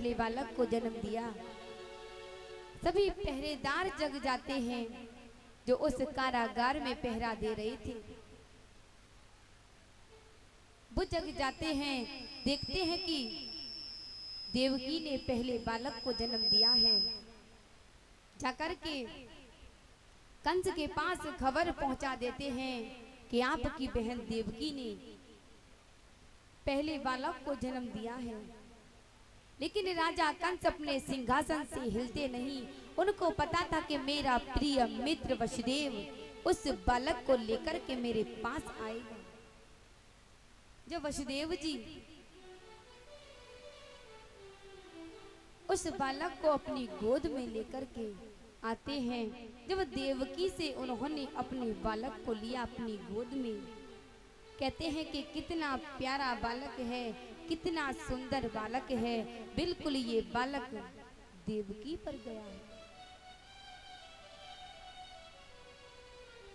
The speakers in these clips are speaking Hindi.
पहले बालक को जन्म दिया। सभी पहरेदार जग जाते हैं जो उस कारागार में पहरा दे रहे थे। वो जग जाते हैं, देखते हैं कि देवकी ने पहले बालक को जन्म दिया है। जाकर के कंस के पास खबर पहुंचा देते हैं कि आपकी बहन देवकी ने पहले बालक को जन्म दिया है। लेकिन राजा कंस अपने सिंहासन से हिलते नहीं। उनको पता था कि मेरा प्रिय मित्र वसुदेव उस बालक को लेकर के मेरे पास आएगा। जब वसुदेव जी उस बालक को अपनी गोद में लेकर के आते हैं, जब देवकी से उन्होंने अपने बालक को लिया अपनी गोद में, कहते हैं कि कितना प्यारा बालक है, कितना सुंदर बालक है, बिल्कुल ये बालक देवकी पर गया है।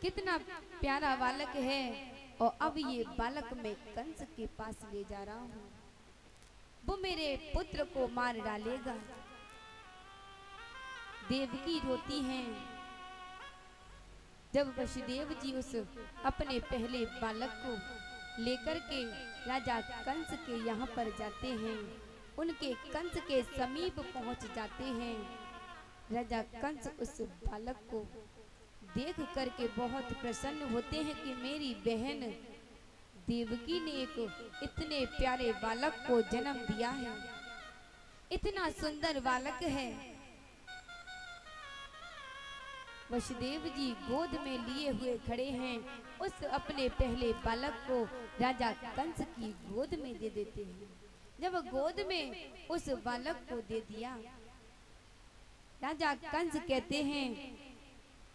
कितना प्यारा बालक है और अब ये बालक मैं कंस के पास ले जा रहा हूँ, वो मेरे पुत्र को मार डालेगा। देवकी रोती हैं। जब वसुदेव जी उस अपने पहले बालक को लेकर के राजा कंस के यहाँ पर जाते हैं, उनके कंस के समीप पहुँच जाते हैं। राजा कंस उस बालक को देख करके बहुत प्रसन्न होते हैं कि मेरी बहन देवकी ने एक इतने प्यारे बालक को जन्म दिया है, इतना सुंदर बालक है। वसुदेव जी गोद में लिए हुए खड़े हैं, उस अपने पहले बालक को राजा कंस की गोद में दे देते हैं। जब गोद में उस बालक को दे दिया, राजा कंस कहते हैं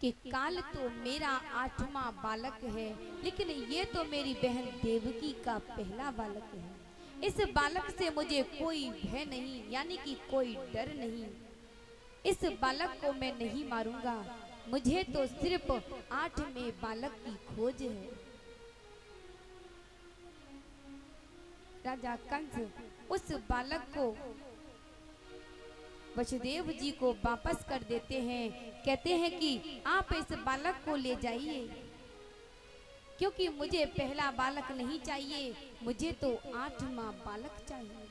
कि काल तो मेरा 8वां बालक है, लेकिन ये तो मेरी बहन देवकी का पहला बालक है। इस बालक से मुझे कोई भय नहीं, यानी कि कोई डर नहीं। इस बालक को मैं नहीं मारूंगा, मुझे तो सिर्फ 8वें बालक की खोज है। राजा कंस उस बालक को वसुदेव जी को वापस कर देते हैं। कहते हैं कि आप इस बालक को ले जाइए, क्योंकि मुझे पहला बालक नहीं चाहिए, मुझे तो 8वां बालक चाहिए।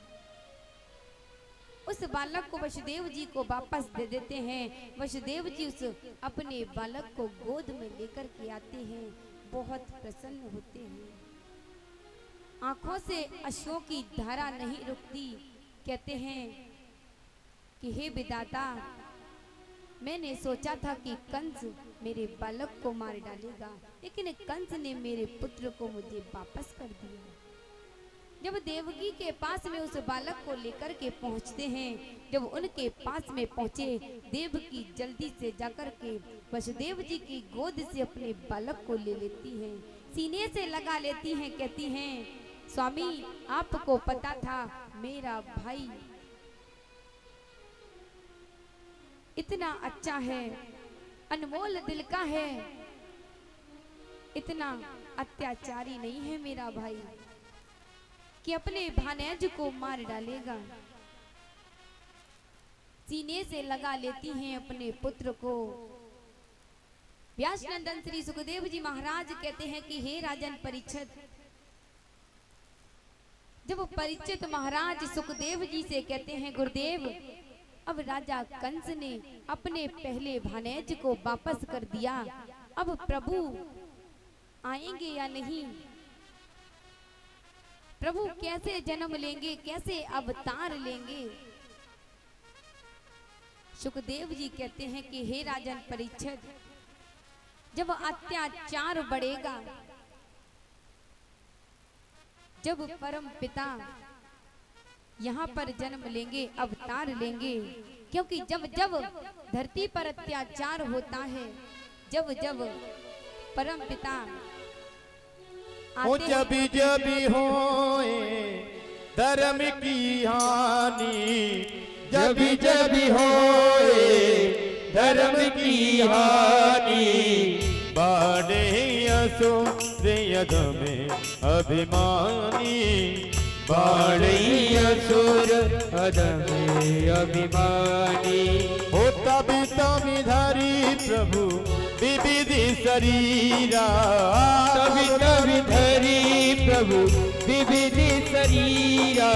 उस बालक को वसुदेव जी को वापस दे देते हैं। वसुदेव जी उस अपने बालक को गोद में लेकर के आते हैं, बहुत प्रसन्न होते हैं। आंखों से अश्रों की धारा नहीं रुकती। कहते हैं कि हे विधाता, मैंने सोचा था कि कंस मेरे बालक को मार डालेगा, लेकिन कंस ने मेरे पुत्र को मुझे वापस कर दिया। जब देवकी के पास में उस बालक को लेकर के पहुंचते हैं, जब उनके पास में पहुंचे, देवकी जल्दी से जाकर के वसुदेव जी की गोद से अपने बालक को ले लेती हैं, सीने से लगा लेती हैं। कहती हैं, स्वामी आपको पता था मेरा भाई इतना अच्छा है, अनमोल दिल का है, इतना अत्याचारी नहीं है मेरा भाई कि अपने भानेज को मार डालेगा। सीने से लगा लेती हैं अपने पुत्र को। व्यास नंदन श्री सुखदेव जी महाराज कहते हैं कि हे राजन परीक्षित, जब परीक्षित महाराज सुखदेव जी से कहते हैं गुरुदेव, अब राजा कंस ने अपने पहले भानेज को वापस कर दिया, अब प्रभु आएंगे या नहीं, प्रभु कैसे जन्म लेंगे, कैसे अवतार लेंगे। सुखदेव जी कहते हैं कि हे राजन परीक्षित, जब अत्याचार बढ़ेगा, जब परम पिता यहाँ पर जन्म लेंगे, अवतार लेंगे, क्योंकि जब जब धरती पर अत्याचार होता है, जब जब परम पिता जब जब होए धर्म की हानि, जब जब होए धर्म की हानि, बाढ़े असुर यद में अभिमानी, बाणई असुर अधमे अभिमानी। होता तभी धरी प्रभु विविध शरीरा, तभी तभी धरी प्रभु विविध शरीरा।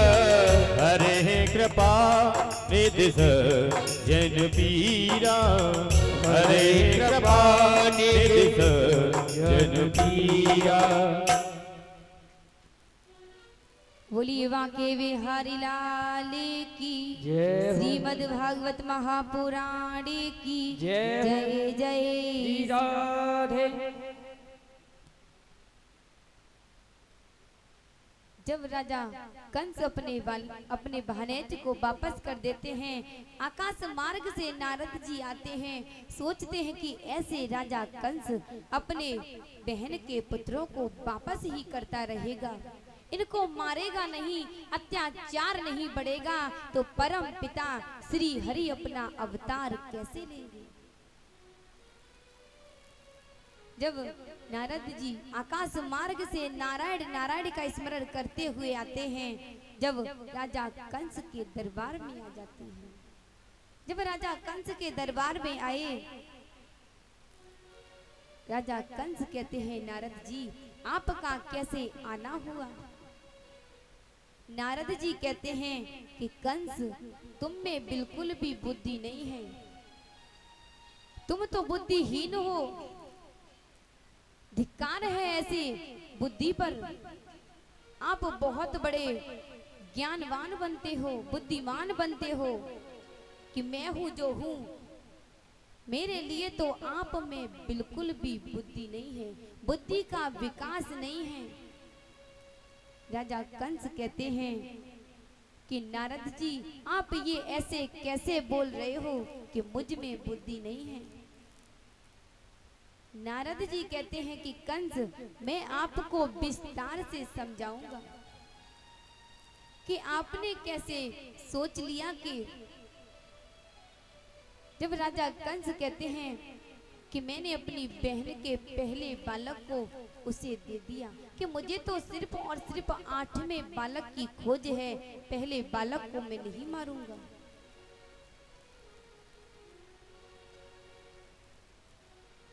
हरे कृपा निधि जन पीरा, हरे कृपा निधि जन पीरा। बोलिए वाके बिहारी लाल की जय। श्रीमद् भागवत महापुराण की जय। जय जय राधे। जब राजा कंस अपने भानेज को वापस कर देते हैं, आकाश मार्ग से नारद जी आते हैं। सोचते हैं कि ऐसे राजा कंस अपने बहन के पुत्रों को वापस ही करता रहेगा, इनको मारेगा नहीं, अत्याचार नहीं बढ़ेगा, तो परम पिता श्री हरि अपना अवतार कैसे लेंगे। जब नारद जी आकाश मार्ग से नारायण नारायण का स्मरण करते हुए आते हैं, जब राजा कंस के दरबार में आ जाते हैं, जब राजा कंस के दरबार में आए, राजा कंस कहते हैं नारद जी आपका कैसे आना हुआ। नारद जी कहते हैं कि कंस तुम में बिल्कुल भी बुद्धि नहीं है, तुम तो बुद्धिहीन हो, धिक्कार है ऐसी बुद्धि पर। आप बहुत बड़े ज्ञानवान बनते हो, बुद्धिमान बनते हो कि मैं हूं जो हूं, मेरे लिए तो आप में बिल्कुल भी बुद्धि नहीं है, बुद्धि का विकास नहीं है। राजा कंस कहते हैं कि नारद जी आप ये ऐसे कैसे बोल रहे हो कि मुझ में बुद्धि नहीं है। नारद जी कहते हैं कि कंस मैं आपको विस्तार से समझाऊंगा कि आपने कैसे सोच लिया कि जब राजा कंस कहते हैं कि मैंने अपनी बहन के पहले बालक को उसे दे दिया, कि मुझे तो सिर्फ और सिर्फ 8वें बालक की खोज है, पहले बालक को मैं नहीं मारूंगा।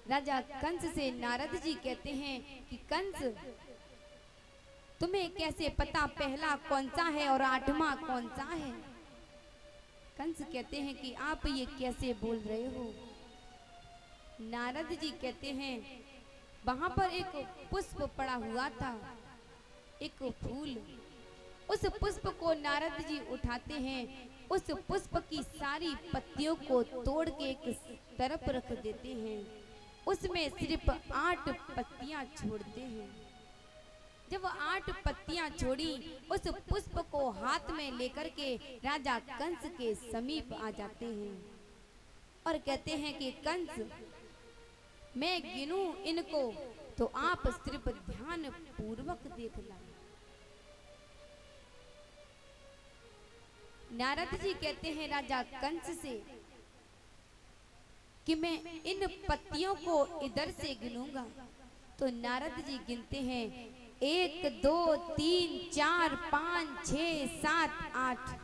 राजा कंस से नारद जी कहते हैं कि कंस तुम्हें कैसे पता पहला कौन सा है और 8वां कौन सा है। कंस कहते हैं कि आप ये कैसे बोल रहे हो। नारद जी कहते हैं वहां पर एक पुष्प पड़ा हुआ था, एक फूल, उस पुष्प को नारद जी उठाते हैं, उस पुष्प की सारी पत्तियों को तोड़ के एक तरफ रख देते हैं, उसमें सिर्फ 8 पत्तियां छोड़ते हैं। जब 8 पत्तियां छोड़ी, उस पुष्प को हाथ में लेकर के राजा कंस के समीप आ जाते हैं और कहते हैं कि कंस मैं गिनूं इनको तो आप सिर्फ ध्यान पूर्वक देखना। नारद जी कहते हैं राजा कंस से कि मैं इन पत्तियों को इधर से गिनूंगा। तो नारद जी गिनते हैं 1 2 3 4 5 6 7 8।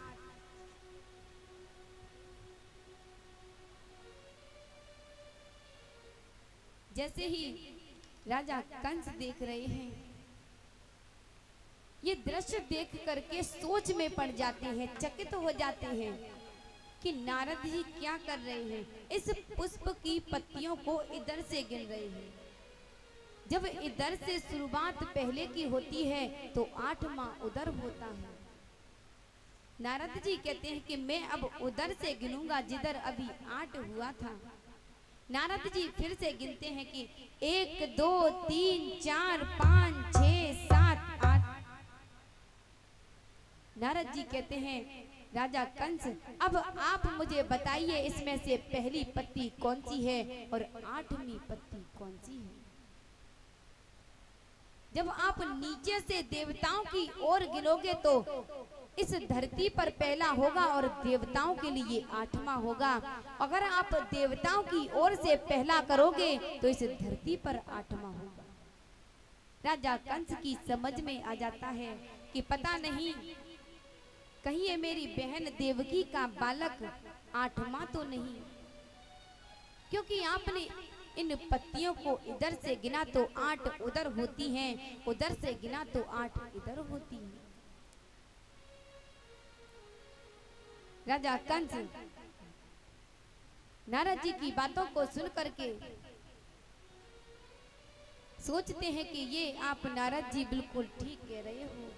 जैसे ही राजा कंस देख रहे हैं, ये दृश्य देख करके सोच में पड़ जाते हैं, चकित हो जाते हैं कि नारद जी क्या कर रहे हैं, इस पुष्प की पत्तियों को इधर से गिन रहे हैं। जब इधर से शुरुआत पहले की होती है तो 8वां उधर होता है। नारद जी कहते हैं कि मैं अब उधर से गिनूंगा जिधर अभी 8 हुआ था। नारद जी फिर से गिनते हैं कि 1 2 3 4 5 6 7 8। नारद जी कहते हैं राजा कंस अब आप मुझे बताइए इसमें से पहली पत्ती कौन सी है और 8वीं पत्ती कौन सी है। जब आप नीचे से देवताओं की ओर गिनोगे तो इस धरती पर पहला होगा और देवताओं के लिए 8वां होगा। अगर आप देवताओं की ओर से पहला करोगे तो इस धरती पर 8वां होगा। राजा कंस की समझ में आ जाता है कि पता नहीं कहीं ये मेरी बहन देवकी का बालक 8वां तो नहीं, क्योंकि आपने इन पत्तियों को इधर से गिना तो 8 उधर होती हैं, उधर से गिना तो 8 इधर होती हैं। राजा कंस नारद जी की बातों को सुन करके सोचते हैं कि ये आप नारद जी बिल्कुल ठीक कह रहे हो।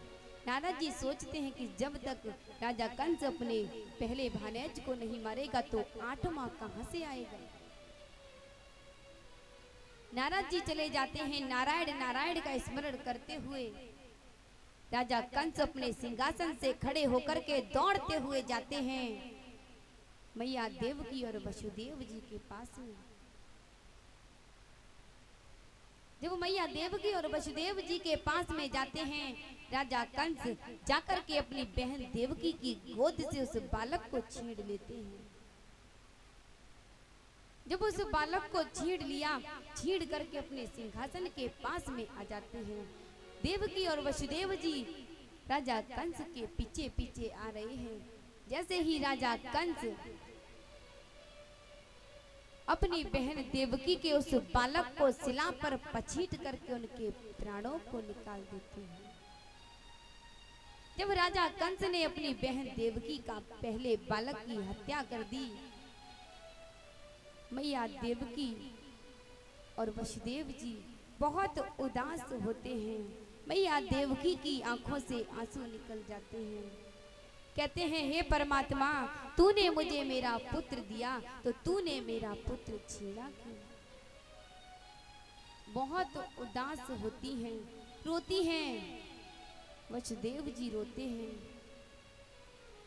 नारद जी सोचते हैं कि जब तक राजा कंस अपने पहले भानेज को नहीं मारेगा तो 8वां कहां से आएगा। नारद जी चले जाते हैं नारायण नारायण का स्मरण करते हुए। राजा कंस अपने सिंहासन से खड़े होकर के दौड़ते हुए जाते हैं मैया देवकी और वसुदेव जी के पास में। जब मैया देवकी और वसुदेव जी के पास में जाते हैं, राजा कंस जाकर के अपनी बहन देवकी की गोद से उस बालक को छीन लेते हैं। जब उस बालक को छीन लिया, छीन करके अपने सिंहासन के पास में आ जाते हैं। देवकी और वसुदेव जी राजा कंस के पीछे पीछे आ रहे हैं। जैसे ही राजा कंस अपनी बहन देवकी के उस बालक को शिला पर पछीट करके उनके प्राणों को निकाल देते हैं। जब राजा कंस ने अपनी बहन देवकी का पहले बालक की हत्या कर दी, मैया देवकी और वसुदेव जी बहुत उदास होते हैं। मैया देवकी की आंखों से आंसू निकल जाते हैं। कहते हैं, हे परमात्मा, तूने मुझे मेरा पुत्र दिया तो तूने मेरा पुत्र छीना क्यों। बहुत उदास होती हैं, रोती हैं। वसुदेव जी रोते हैं।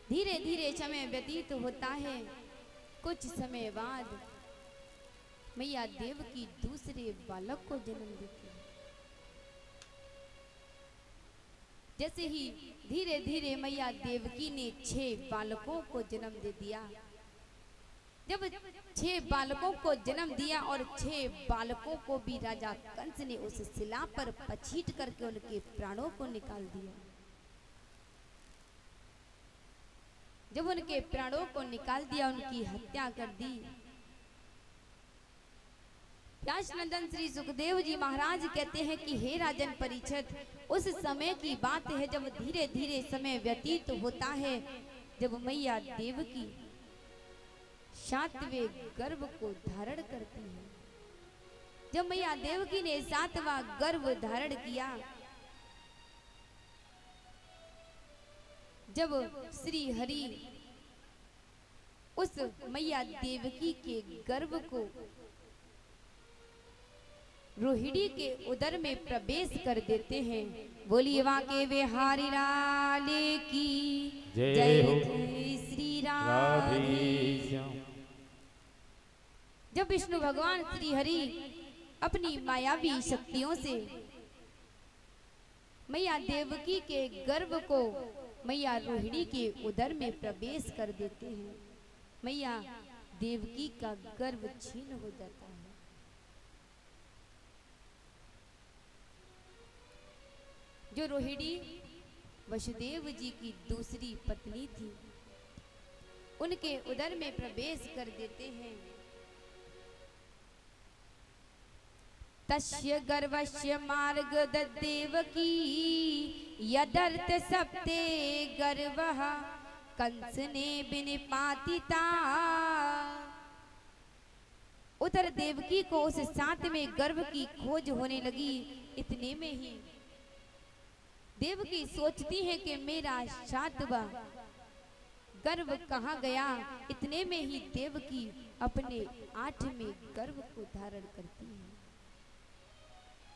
धीरे धीरे समय व्यतीत होता है। कुछ समय बाद मैया देवकी दूसरे बालक को जन्म देती है। जैसे ही धीरे धीरे मैया देवकी ने 6 बालकों को जन्म दे दिया। जब 6 बालकों को जन्म दिया और 6 बालकों को भी राजा कंस ने उस शिला पर पछीट करके उनके प्राणों को निकाल दिया। जब उनके प्राणों को निकाल दिया, उनकी हत्या कर दी। व्यास नंदन श्री सुखदेव जी महाराज कहते हैं कि हे राजन परीक्षित, उस समय की बात है जब धीरे धीरे समय व्यतीत होता है, जब मैया देवकी 7वें गर्भ को धारण करती है। जब मैया देवकी ने 7वां गर्भ धारण किया, जब श्री हरि उस मैया देवकी के गर्भ को रोहिणी के उदर में प्रवेश कर देते हैं। बोलिए वाके बिहारी लाल की जय, जय श्री राधे। जब विष्णु भगवान श्री हरि अपनी मायावी शक्तियों से मैया देवकी के गर्भ को मैया रोहिणी के उदर में प्रवेश कर देते हैं, मैया देवकी का गर्भ छीन हो जाता है। जो रोहिणी वसुदेव जी की दूसरी पत्नी थी, उनके उदर में प्रवेश कर देते हैं। तस्य गर्भस्य मार्ग देवकी यदर्थ सप्ते गर्भः कंस ने विनिपातिता। उधर देवकी को उस 7वें गर्भ की खोज होने लगी। इतने में ही देवकी सोचती है कि मेरा 7वां गर्भ कहाँ गया। इतने में ही देवकी अपने 8वें गर्भ को धारण करती है।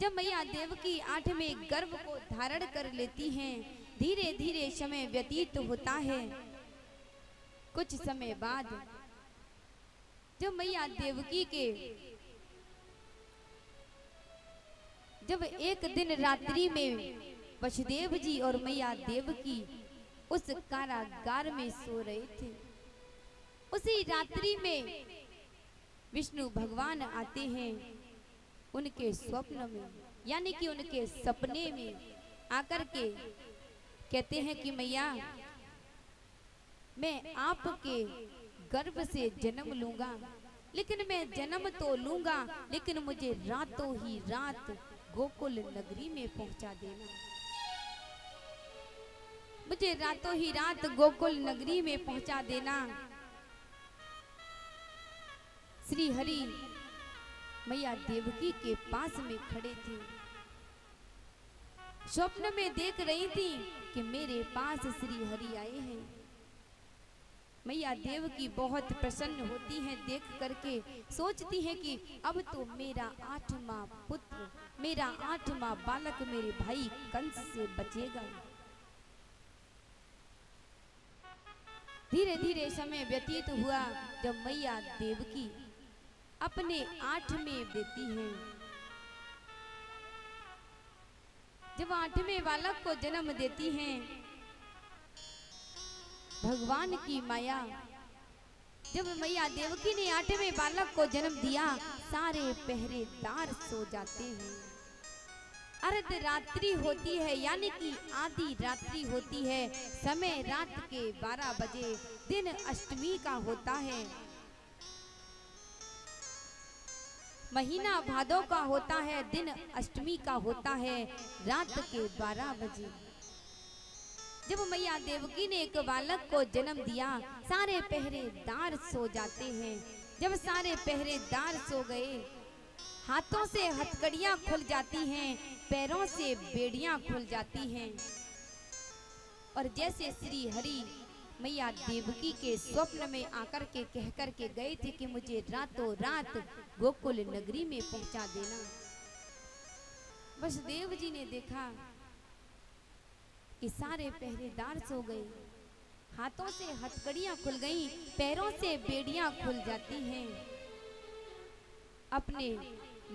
जब मैया देवकी 8वें गर्भ को धारण कर लेती हैं, धीरे धीरे समय व्यतीत होता है। कुछ समय बाद जब मैया देवकी के जब एक दिन रात्रि में वसुदेव जी और मैया देवकी उस कारागार में सो रहे थे, उसी रात्रि में विष्णु भगवान आते हैं उनके स्वप्न में, यानी कि उनके सपने में आकर के कहते हैं कि मैया मैं आपके गर्भ से जन्म लूंगा, लेकिन मैं जन्म तो लूंगा लेकिन मुझे रातों ही रात गोकुल नगरी में पहुंचा देना। मुझे रातों ही रात गोकुल नगरी में पहुंचा देना। श्री हरि मैया देवकी के पास में खड़े थे। स्वप्न में देख रही थी कि मेरे पास श्री हरि आए हैं। मैया देवकी बहुत प्रसन्न होती हैं देख करके, सोचती है कि अब तो मेरा 8वां पुत्र, मेरा 8वां बालक मेरे भाई कंस से बचेगा। धीरे धीरे समय व्यतीत हुआ। जब मैया देवकी अपने 8वें देती हैं, जब 8वें बालक को जन्म देती हैं, भगवान की माया, जब मैया देवकी ने 8वें बालक को जन्म दिया, सारे पहरेदार सो जाते हैं। अर्ध रात्रि होती है, यानी कि आधी रात्रि होती है। समय रात के 12 बजे, दिन अष्टमी का होता है। महीना भादों का होता है, दिन अष्टमी का होता है, रात के 12 बजे। जब मैया देवकी ने एक बालक को जन्म दिया, सारे पहरेदार सो जाते हैं। जब सारे पहरेदार सो गए, हाथों से हथकड़ियां खुल जाती हैं, पैरों से बेड़ियां खुल जाती हैं, और जैसे श्री हरि मैया देवकी के स्वप्न में आकर के कह कर के गए थे कि मुझे रातों रात गोकुल नगरी में पहुंचा देना। वसुदेव जी ने देखा कि सारे पहरेदार सो गए, हाथों से हथकड़ियां खुल गईं, पैरों से बेड़ियां खुल जाती हैं। अपने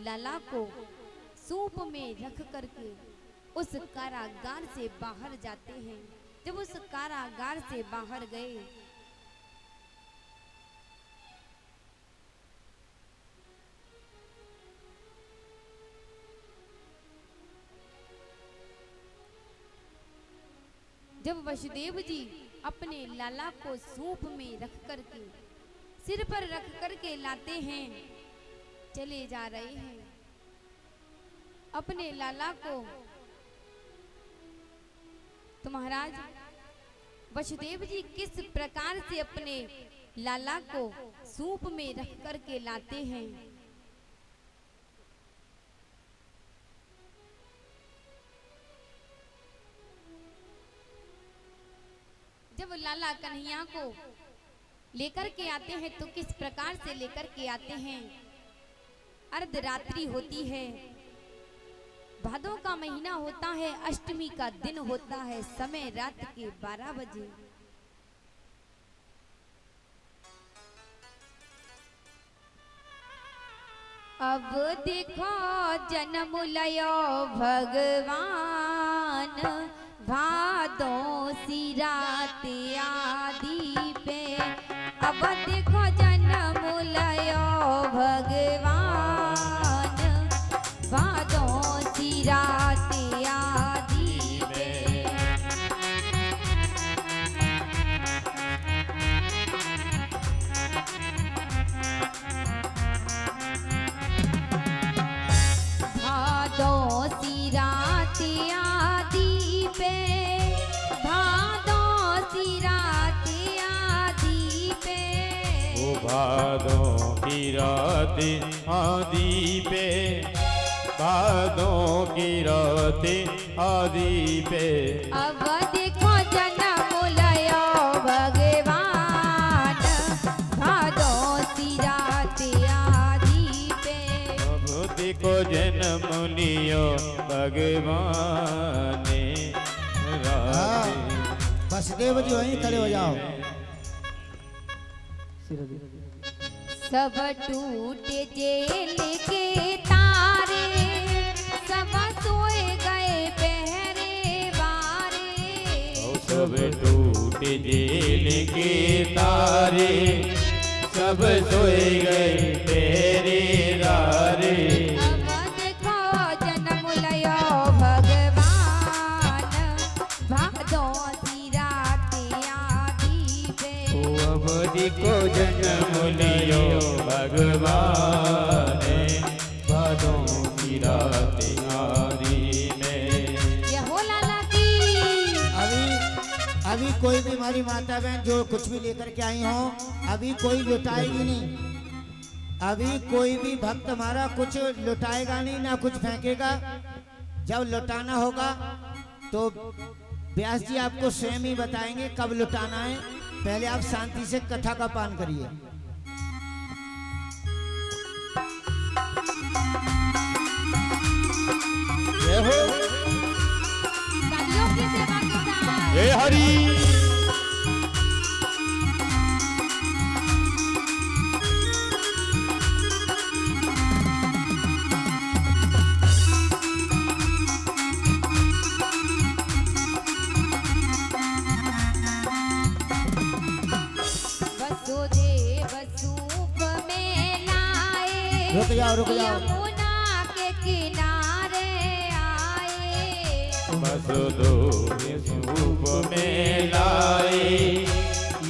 लाला को सूप में रख करके उस कारागार से बाहर जाते हैं। जब उस कारागार से बाहर गए, जब वसुदेव जी अपने लाला को सूप में रख करके, सिर पर रख करके लाते हैं, चले जा रहे हैं अपने लाला को, तो महाराज वसुदेव जी किस प्रकार से अपने लाला को सूप में रख करके लाते हैं। जब लाला कन्हैया को लेकर के आते हैं तो किस प्रकार से लेकर के आते हैं। अर्धरात्रि होती है, भादों का महीना होता है, अष्टमी का दिन होता है, समय रात के 12 बजे। अब देखो जन्म लयो भगवान, भादों सी रात आदि पे। अब देखो जन्म लयो भगवान, भादों सी रात आदि पे। भादों सी रात आदि पे, भादों सी रात आदि पे। ओ भादों की रात आदि पे, भादों की रात आदि पे। अब देखो जन्म लयो भगवान, भादों सी रात आदि पे। अब देखो जन्म लियो भगवान ने रात। वसुदेव जी वहीं खड़े हो जाओ। सब टूटे जेल के तारे, सब सोए गए पहरे बारे। सब टूटे जेल के तारे, सब सोए गए तेरे रारे। अब देखो जन्म लयो भगवान, भादों को जन्म लियो भगवान, भादों की रात आधी में। ये हो लाला की। अभी कोई भी हमारी माता बहन जो कुछ भी लेकर के आई हो, अभी कोई लुटाएगी नहीं। अभी कोई भी भक्त हमारा कुछ लुटाएगा नहीं, ना कुछ फेंकेगा। जब लुटाना होगा तो व्यास जी आपको स्वयं ही बताएंगे कब लुटाना है। पहले आप शांति से कथा का पान करिए। जय हो गालियों की सेवा के साथ। जय हरि। रुक जाओ, रुक जाओ। यमुना के किनारे आए, वसुदेव सूप में लाए,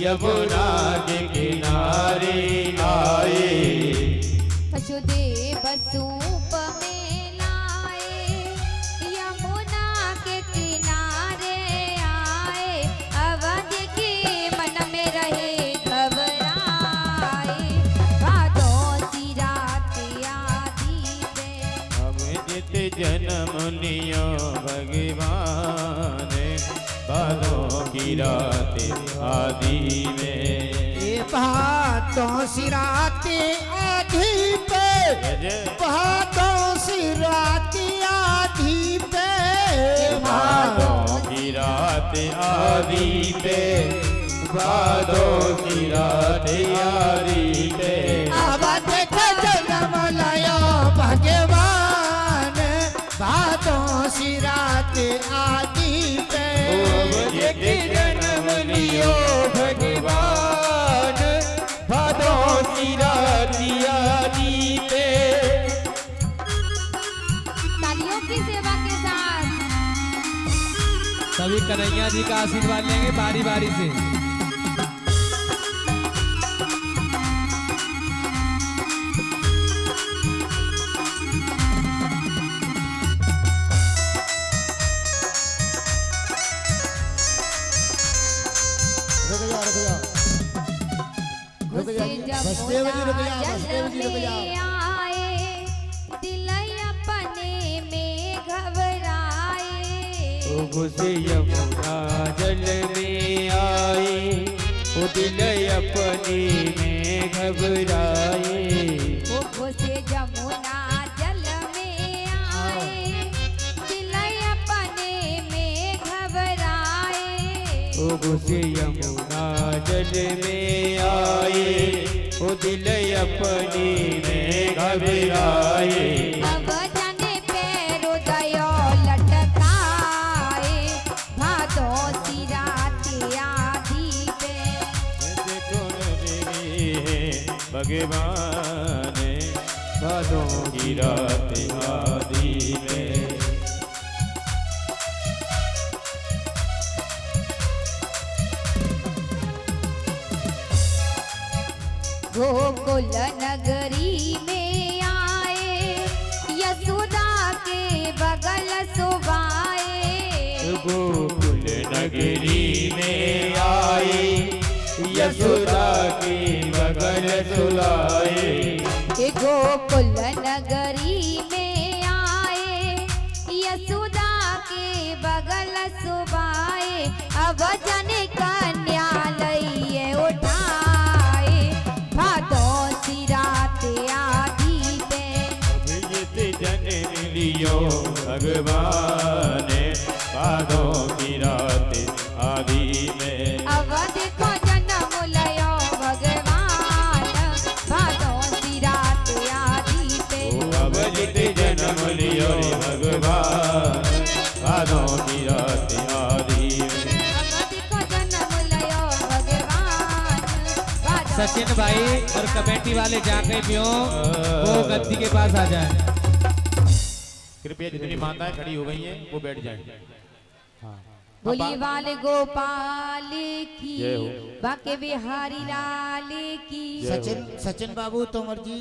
यमुना के किनारे आए। वसुदेव सूप में लाए, यमुना के किनारे आए। अवध के मन में रहे घबराए, भादों सी रात आधी में। अब जित जन्म लियो भगवान, भादों की रात आधी में। ये भादों सी रात आधी पे, भादों सी रात आधी पे, भादों की रात आधी पे, भादों की रात आधी पे। अब देखो जन्म लयो भगवान, भादों सी रात आधी पे। जन्म लियो भगवान, भादों की रात आधी पे। तालियों की सेवा के साथ। सभी कन्हैया जी का आशीर्वाद लेंगे बारी बारी से। वसुदेव जी रुक जाओ, वसुदेव जी रुक जाओ। आए, दिल अपने में घबराए। ओ घुसे यमुना जल में आए, ओ दिल अपने में घबराए। वो घुसे यमुना जल में आए, दिल अपने में घबराए। ओ घुसे यमुना जल में आए, ओ दिल अपने में घबराए। अब जाने पैरों दयो लटकाए, भादों सी रात आधी पे। देखो रे भगवान, भादों की रात आधी में। गोकुल नगरी में आए, यशोदा के बगल सुबाए। गोकुल नगरी में आए, यशोदा के बगल सुलाए। गोकुल नगरी में आए, यशोदा के बगल सुबाए। अब जने कन्या लइए उठाए, भादों सी रात आधी पे। जन्म लियो भगवान, भादों की रात आधी में। अवध को जन्म लयो भगवान, भादों सी रात आधी पे। अब जन्म लियो भगवान, भादों की रात आधी में। अवध को जन्म लयो भगवान, भादों। सचिन भाई और कमेटी वाले जहाँ कहीं भी हो वो गद्दी के पास आ जाए। कृपया जितनी माताएं खड़ी हो गई हैं वो बैठ जाएं। हाँ बोली वाले गोपाल की, जय हो। बाके बिहारी लाल की। सचिन बाबू तोमर जी